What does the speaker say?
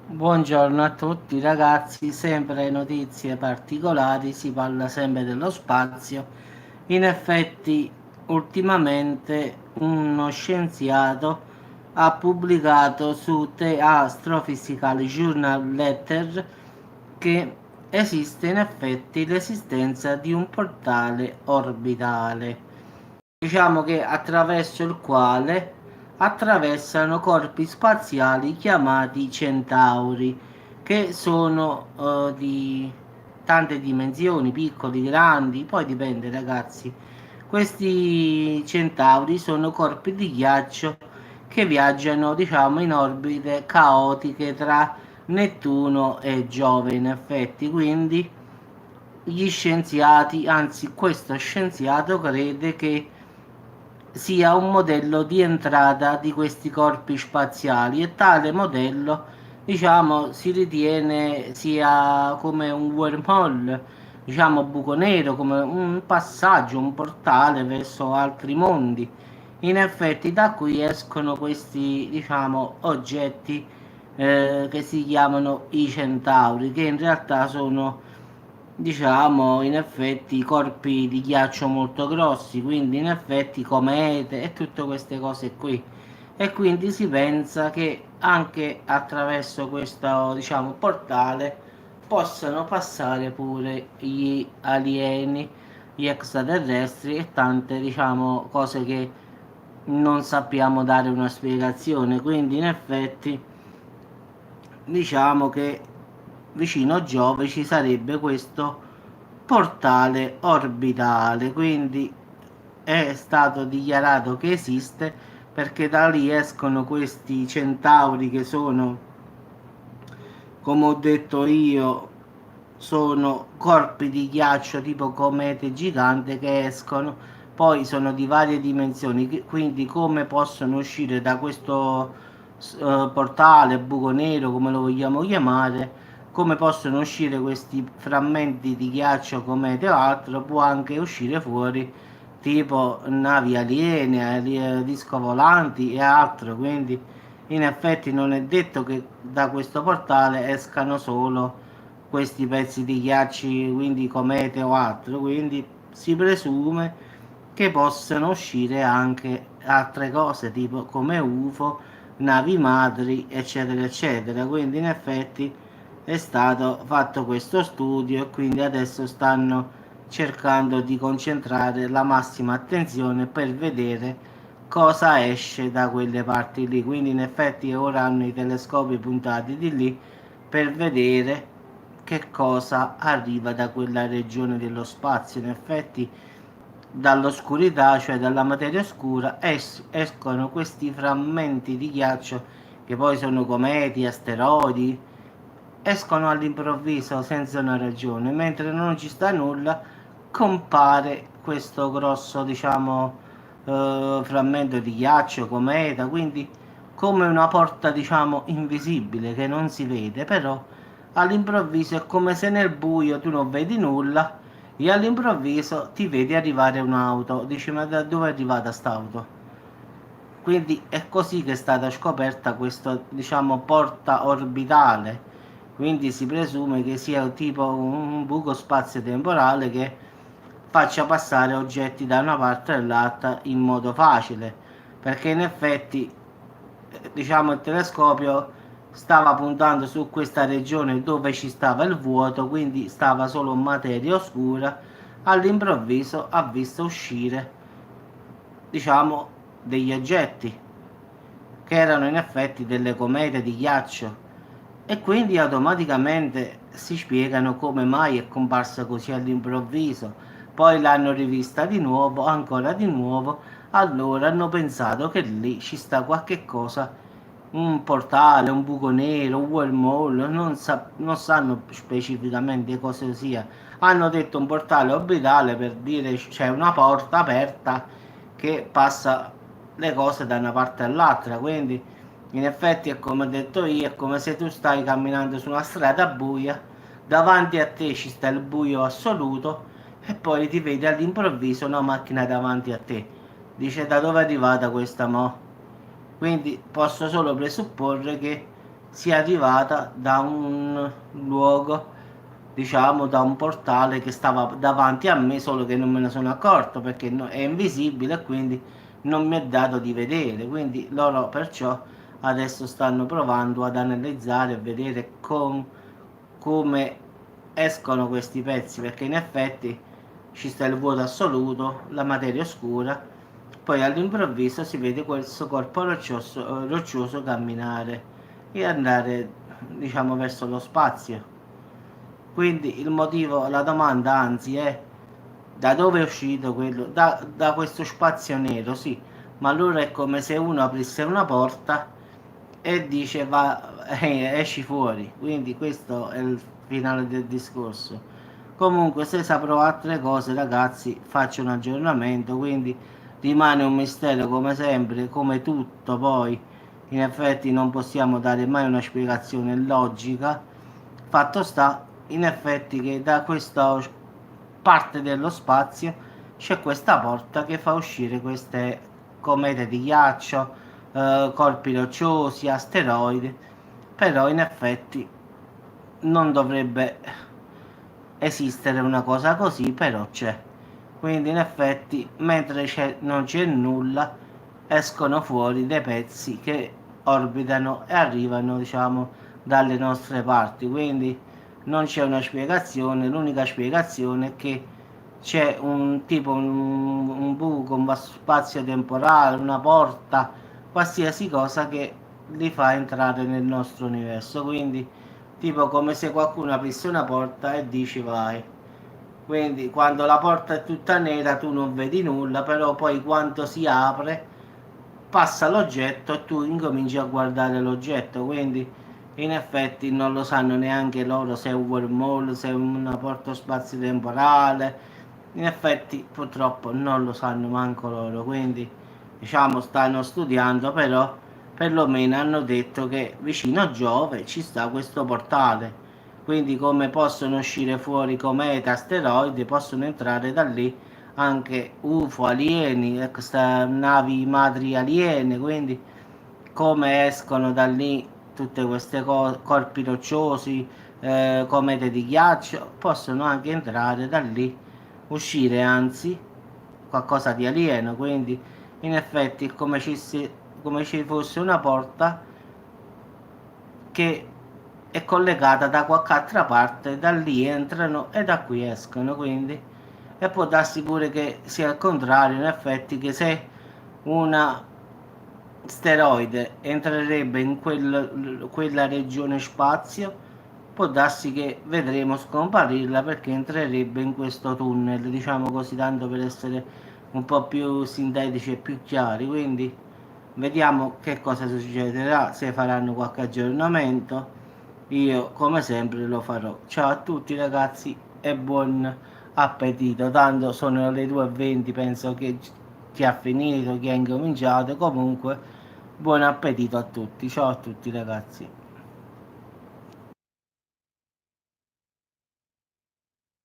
Buongiorno a tutti ragazzi, sempre notizie particolari, si parla sempre dello spazio. In effetti, ultimamente uno scienziato ha pubblicato su The Astrophysical Journal Letter che esiste in effetti l'esistenza di un portale orbitale, diciamo che attraverso il quale attraversano corpi spaziali chiamati centauri, che sono di tante dimensioni, piccoli, grandi, poi dipende ragazzi. Questi centauri sono corpi di ghiaccio che viaggiano, diciamo, in orbite caotiche tra Nettuno e Giove, in effetti, quindi gli scienziati, anzi questo scienziato crede che sia un modello di entrata di questi corpi spaziali e tale modello, diciamo, si ritiene sia come un wormhole, diciamo buco nero, come un passaggio, un portale verso altri mondi. In effetti da qui escono questi, diciamo, oggetti che si chiamano i centauri, che in realtà sono, diciamo, in effetti corpi di ghiaccio molto grossi, quindi in effetti comete e tutte queste cose qui. E quindi si pensa che anche attraverso questo, diciamo, portale possano passare pure gli alieni, gli extraterrestri e tante, diciamo, cose che non sappiamo dare una spiegazione. Quindi in effetti diciamo che vicino Giove ci sarebbe questo portale orbitale, quindi è stato dichiarato che esiste perché da lì escono questi centauri che sono, come ho detto io, sono corpi di ghiaccio tipo comete gigante che escono, poi sono di varie dimensioni, quindi come possono uscire da questo portale, buco nero, come lo vogliamo chiamare, come possono uscire questi frammenti di ghiaccio, comete o altro, può anche uscire fuori tipo navi aliene, disco volanti e altro, quindi in effetti non è detto che da questo portale escano solo questi pezzi di ghiacci, quindi comete o altro, quindi si presume che possano uscire anche altre cose, tipo come UFO, navi madri, eccetera, eccetera. Quindi in effetti è stato fatto questo studio e quindi adesso stanno cercando di concentrare la massima attenzione per vedere cosa esce da quelle parti lì. Quindi in effetti ora hanno i telescopi puntati di lì per vedere che cosa arriva da quella regione dello spazio. In effetti dall'oscurità, cioè dalla materia oscura, escono questi frammenti di ghiaccio che poi sono cometi, asteroidi, escono all'improvviso senza una ragione, mentre non ci sta nulla, compare questo grosso, diciamo, frammento di ghiaccio, cometa, quindi come una porta, diciamo, invisibile che non si vede, però all'improvviso è come se nel buio tu non vedi nulla e all'improvviso ti vedi arrivare un'auto, dici ma da dove è arrivata st'auto? Quindi è così che è stata scoperta questa, diciamo, porta orbitale. Quindi si presume che sia tipo un buco spazio-temporale che faccia passare oggetti da una parte all'altra in modo facile. Perché in effetti, diciamo, il telescopio stava puntando su questa regione dove ci stava il vuoto, quindi stava solo materia oscura. All'improvviso ha visto uscire, diciamo, degli oggetti che erano in effetti delle comete di ghiaccio e quindi automaticamente si spiegano come mai è comparsa così all'improvviso. Poi l'hanno rivista di nuovo, ancora di nuovo, allora hanno pensato che lì ci sta qualche cosa, un portale, un buco nero, un wormhole, non sanno specificamente cosa sia. Hanno detto un portale orbitale per dire c'è una porta aperta che passa le cose da una parte all'altra, quindi in effetti è come ho detto io, è come se tu stai camminando su una strada buia, davanti a te ci sta il buio assoluto e poi ti vedi all'improvviso una macchina davanti a te. Dice da dove è arrivata questa mo? Quindi posso solo presupporre che sia arrivata da un luogo, diciamo da un portale che stava davanti a me, solo che non me ne sono accorto perché è invisibile e quindi non mi è dato di vedere. Quindi loro perciò adesso stanno provando ad analizzare e vedere come escono questi pezzi, perché in effetti ci sta il vuoto assoluto, la materia oscura, poi all'improvviso si vede questo corpo roccioso camminare e andare, diciamo, verso lo spazio. Quindi il motivo, la domanda anzi è: da dove è uscito quello? Da questo spazio nero, sì, ma allora è come se uno aprisse una porta e dice esci fuori. Quindi questo è il finale del discorso. Comunque, se saprò altre cose, ragazzi, faccio un aggiornamento. Quindi rimane un mistero come sempre, come tutto. Poi in effetti non possiamo dare mai una spiegazione logica. Fatto sta in effetti che da questa parte dello spazio c'è questa porta che fa uscire queste comete di ghiaccio, corpi rocciosi, asteroidi. Però in effetti non dovrebbe esistere una cosa così, però c'è. Quindi in effetti mentre non c'è nulla, escono fuori dei pezzi che orbitano e arrivano, diciamo, dalle nostre parti. Quindi non c'è una spiegazione, l'unica spiegazione è che c'è un tipo, un buco, un spazio temporale, una porta, qualsiasi cosa che li fa entrare nel nostro universo. Quindi tipo come se qualcuno aprisse una porta e dici vai. Quindi quando la porta è tutta nera tu non vedi nulla, però poi quando si apre passa l'oggetto e tu incominci a guardare l'oggetto. Quindi in effetti non lo sanno neanche loro se è un wormhole, se è una porta spazio-temporale. In effetti purtroppo non lo sanno manco loro, quindi diciamo stanno studiando, però perlomeno hanno detto che vicino a Giove ci sta questo portale. Quindi come possono uscire fuori comete, asteroidi, possono entrare da lì anche UFO, alieni, navi madri aliene. Quindi come escono da lì tutte queste corpi rocciosi, comete di ghiaccio, possono anche entrare da lì, uscire anzi qualcosa di alieno. Quindi in effetti è come ci fosse una porta che è collegata da qualche altra parte, da lì entrano e da qui escono. Quindi e può darsi pure che sia il contrario, in effetti, che se una steroide entrerebbe in quella regione spazio, può darsi che vedremo scomparirla perché entrerebbe in questo tunnel, diciamo così, tanto per essere un po' più sintetici e più chiari. Quindi vediamo che cosa succederà, se faranno qualche aggiornamento. Io come sempre lo farò. Ciao a tutti ragazzi e buon appetito. Tanto sono le 2:20, penso che chi ha finito, chi ha incominciato. Comunque buon appetito a tutti. Ciao a tutti ragazzi.